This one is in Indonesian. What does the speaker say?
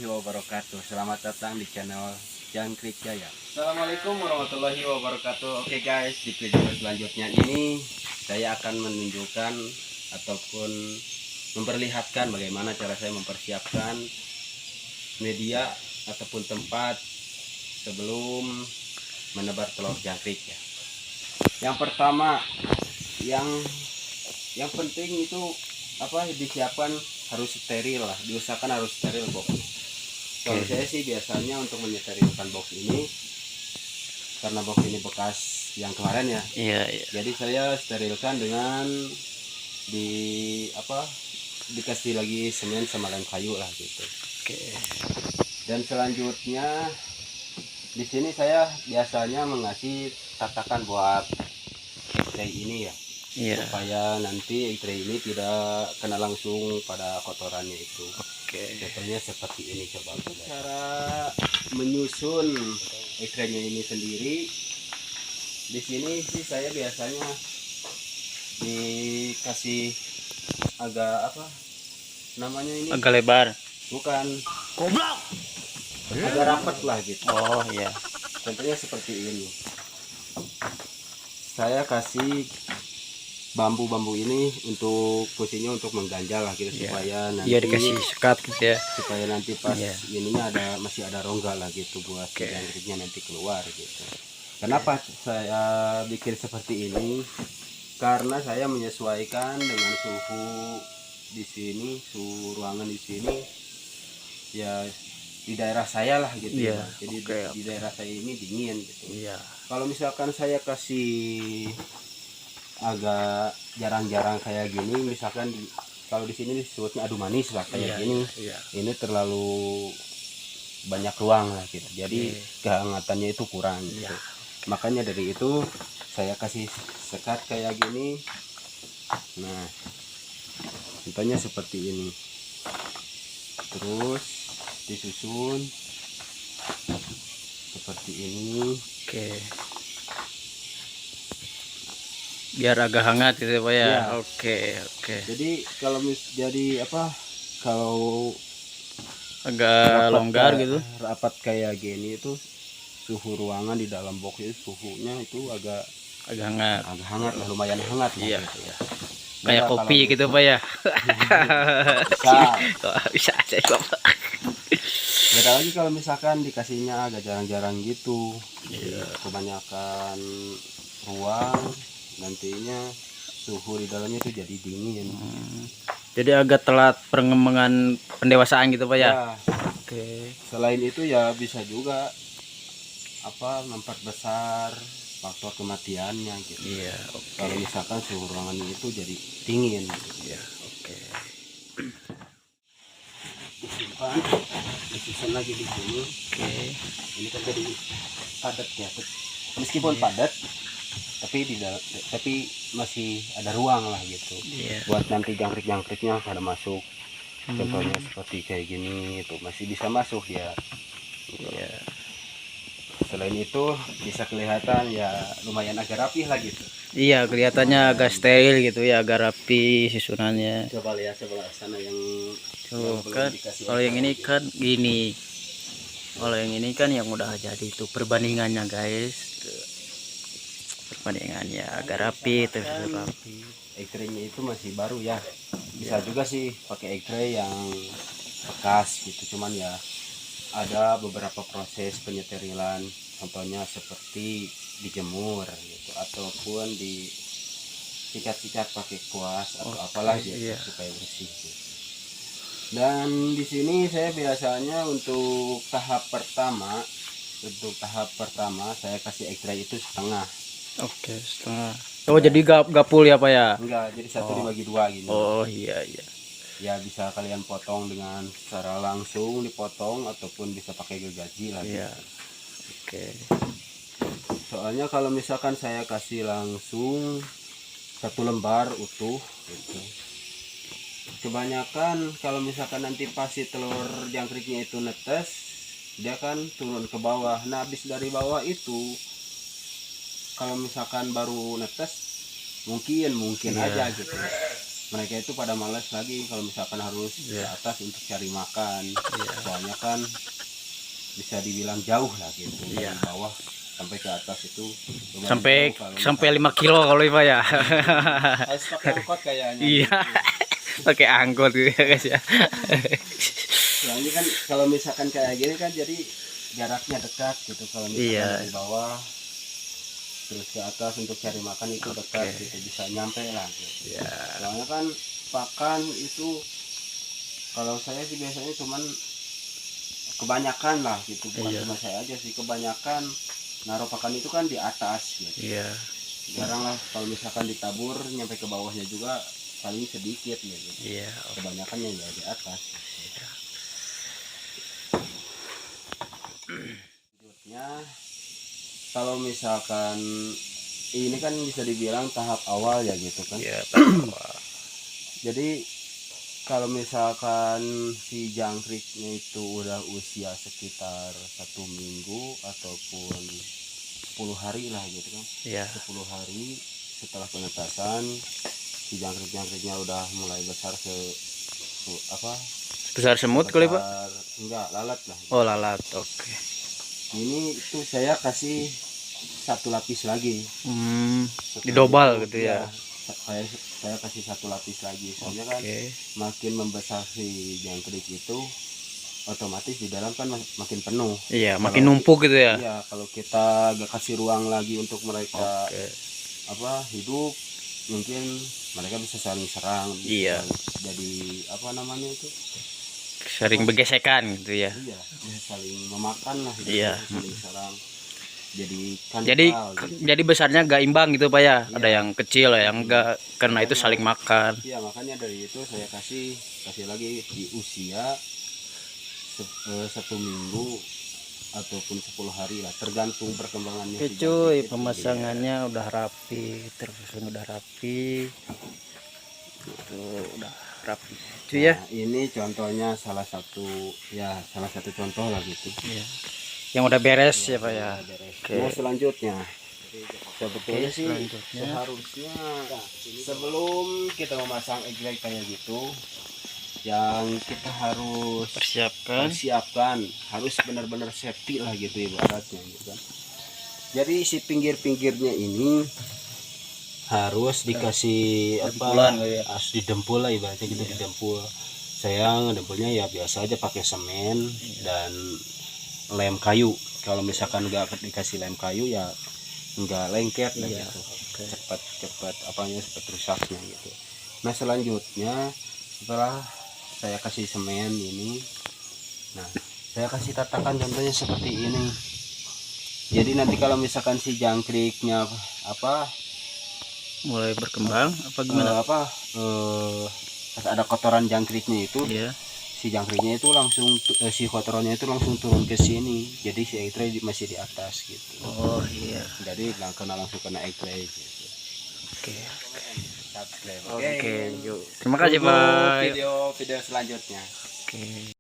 warahmatullahi wabarakatuh. Selamat datang di channel Jangkrik Jaya. Assalamualaikum warahmatullahi wabarakatuh. Oke guys, di video selanjutnya ini saya akan menunjukkan ataupun memperlihatkan bagaimana cara saya mempersiapkan media ataupun tempat sebelum menebar telur jangkrik ya. Yang pertama, yang penting itu disiapkan harus steril lah, diusahakan harus steril box. Kalau saya sih biasanya untuk mensterilkan box ini, karena box ini bekas yang kemarin ya. Iya. Jadi saya sterilkan dengan dikasih lagi semen sama lem kayu lah gitu. Oke. Dan selanjutnya di sini saya biasanya mengasih tatakan buat tray ini ya. Iya. Supaya nanti tray ini tidak kena langsung pada kotorannya itu. Oke. Contohnya seperti ini, coba cara menyusun ekrenya ini sendiri. Di sini sih saya biasanya dikasih agak namanya ini, Agak lebar. bukan Goblok. agak rapat lah gitu. Oh iya. Contohnya seperti ini, saya kasih bambu-bambu ini untuk fungsinya untuk mengganjal lah gitu, supaya nanti dikasih sekat gitu ya. supaya nanti pas Iya. ininya masih ada rongga lah gitu buat Oke. jangkriknya nanti keluar gitu. Kenapa saya bikin seperti ini? Karena saya menyesuaikan dengan suhu di sini, suhu ruangan di sini ya, di daerah saya lah gitu. Iya. Ya. Jadi di daerah saya ini dingin gitu. Iya. Kalau misalkan saya kasih agak jarang-jarang kayak gini, misalkan kalau di sini disebutnya adu manis lah kayak gini, Iya. ini terlalu banyak ruang lah gitu, jadi kehangatannya itu kurang gitu. Makanya dari itu saya kasih sekat kayak gini. Nah, contohnya seperti ini, terus disusun seperti ini. Oke. Biar agak hangat gitu ya Pak ya. Ya. Oke. Jadi kalau Agak longgar gitu. rapat kayak gini itu suhu ruangan di dalam box itu suhunya itu agak Agak hangat. lah, lumayan hangat lah Iya. gitu ya. Kayak Beda kopi kalau gitu Pak ya. bisa. Bisa aja Bapak. Beda lagi kalau misalkan dikasihnya agak jarang-jarang gitu. Iya. Kebanyakan ruang, nantinya suhu di dalamnya itu jadi dingin. Jadi agak telat perkembangan pendewasaan gitu Pak ya. Ya, Oke. selain itu ya bisa juga memperbesar faktor kematiannya gitu. Iya. Oke. Kalau misalkan suhu ruangan itu jadi dingin gitu. Iya. Oke. Disimpan, disusun lagi di sini. Oke. Ini kan jadi padat ya, meskipun padat tapi masih ada ruang lah gitu. Iya. Buat nanti jangkrik-jangkriknya pada masuk. Contohnya seperti kayak gini itu masih bisa masuk ya. Iya. Selain itu bisa kelihatan ya lumayan agak rapih lah gitu. Iya, kelihatannya agak steril gitu ya, agak rapi susunannya. Coba lihat sebelah sana yang Tuh belum kan, dikasih kalau yang ini lagi. kan gini. Kalau yang ini kan yang udah jadi itu perbandingannya guys. Tuh. Perbandingannya agak rapi, terus rapi. Ekrenya itu masih baru ya. Bisa juga sih pakai ekre yang bekas gitu, cuman ya ada beberapa proses penyeterilan, contohnya seperti dijemur gitu, ataupun di sikat-sikat pakai kuas atau apalah gitu, supaya bersih gitu. Dan di sini saya biasanya untuk tahap pertama saya kasih ekre itu setengah. Oke, setengah. Oh, jadi gapul ya Pak ya? Enggak, jadi satu dibagi dua gini. Oh iya. Ya bisa kalian potong dengan secara langsung dipotong, ataupun bisa pakai gergaji lah gitu. Iya. Oke. Soalnya kalau misalkan saya kasih langsung satu lembar utuh gitu, kebanyakan kalau misalkan nanti pas si telur jangkriknya itu netes, dia kan turun ke bawah. Nah, habis dari bawah itu kalau misalkan baru netes mungkin aja gitu, mereka itu pada malas lagi kalau misalkan harus ke atas untuk cari makan. Soalnya misalkan bisa dibilang jauh lah gitu, Iya. dari bawah sampai ke atas itu lumayan Sampai jauh kalau sampai misalkan. 5 kilo kalau Pak ya. Harus pakai angkot kayaknya Iya. gitu. Pakai angkot gitu ya guys ya. Soalnya kan kalau misalkan kayak gini kan jadi jaraknya dekat gitu, kalau misalkan Iya. dari bawah terus ke atas untuk cari makan itu dekat Oke. gitu, bisa nyampe lah gitu. Ya. Soalnya kan pakan itu kalau saya sih biasanya cuman kebanyakan lah gitu, bukan Iya. cuma saya aja sih, kebanyakan naruh pakan itu kan di atas gitu. Iya. Jarang lah kalau misalkan ditabur nyampe ke bawahnya juga paling sedikit ya gitu. Iya. Kebanyakan yang ya di atas. Selanjutnya kalau misalkan ini kan bisa dibilang tahap awal ya gitu kan. Iya. Jadi kalau misalkan si jangkriknya itu udah usia sekitar 1 minggu ataupun 10 hari lah gitu kan, Iya. 10 hari setelah penetasan si jangkrik-jangkriknya udah mulai besar apa, Besar semut kali Pak? besar, enggak lalat lah. Oh lalat, oke. Ini tuh saya kasih 1 lapis lagi. Setelah Didobal itu, gitu ya. saya kasih 1 lapis lagi, soalnya kan Oke. makin membesar si jangkrik itu otomatis di dalam kan makin penuh. Iya, Kalau- makin numpuk gitu ya. Iya, kalau kita gak kasih ruang lagi untuk mereka Oke. hidup, mungkin mereka bisa saling serang. Iya. Jadi apa namanya itu? Sering bergesekan gitu ya. Iya, bisa saling memakan lah. Gitu, Iya. saling serang. Jadi kan Jadi besarnya gak imbang gitu Pak ya. Iya. Ada yang kecil, yang enggak, karena itu saling makan. Iya, makanya dari itu saya kasih lagi di usia 1 minggu ataupun 10 hari lah, tergantung perkembangannya. Oke si cuy, jangkrik itu. pemasangannya udah rapi, tersusun udah rapi. Itu udah rapi. Cuy ya. Nah, ini contohnya salah satu contoh lah gitu. Iya. Yang udah beres ya Pak ya. Oke. Nah, selanjutnya sebetulnya Oke, sih selanjutnya. seharusnya sebelum kita memasang egreg kayak gitu, yang kita harus Persiapkan. harus benar-benar safety lah gitu ibaratnya gitu kan. Jadi si pinggir-pinggirnya ini harus dikasih Dempulan kali ya. harus didempul lah ibaratnya gitu, didempul. Saya ngedempulnya ya biasa aja pakai semen dan lem kayu. Kalau misalkan nggak dikasih lem kayu ya nggak lengket lah Iya. gitu. Oke. Cepat cepat rusaknya gitu. Nah selanjutnya setelah saya kasih semen ini, nah saya kasih tatakan contohnya seperti ini. Jadi nanti kalau misalkan si jangkriknya Mulai berkembang apa gimana? pas ada kotoran jangkriknya itu, Iya. si jangkriknya itu langsung si kotorannya itu langsung turun ke sini, jadi si egg tray masih di atas gitu. Oh iya. Jadi nggak kena langsung kena egg tray gitu. Oke. Subscribe. Oke, yuk. Terima kasih Tunggu Pak. video selanjutnya. Oke.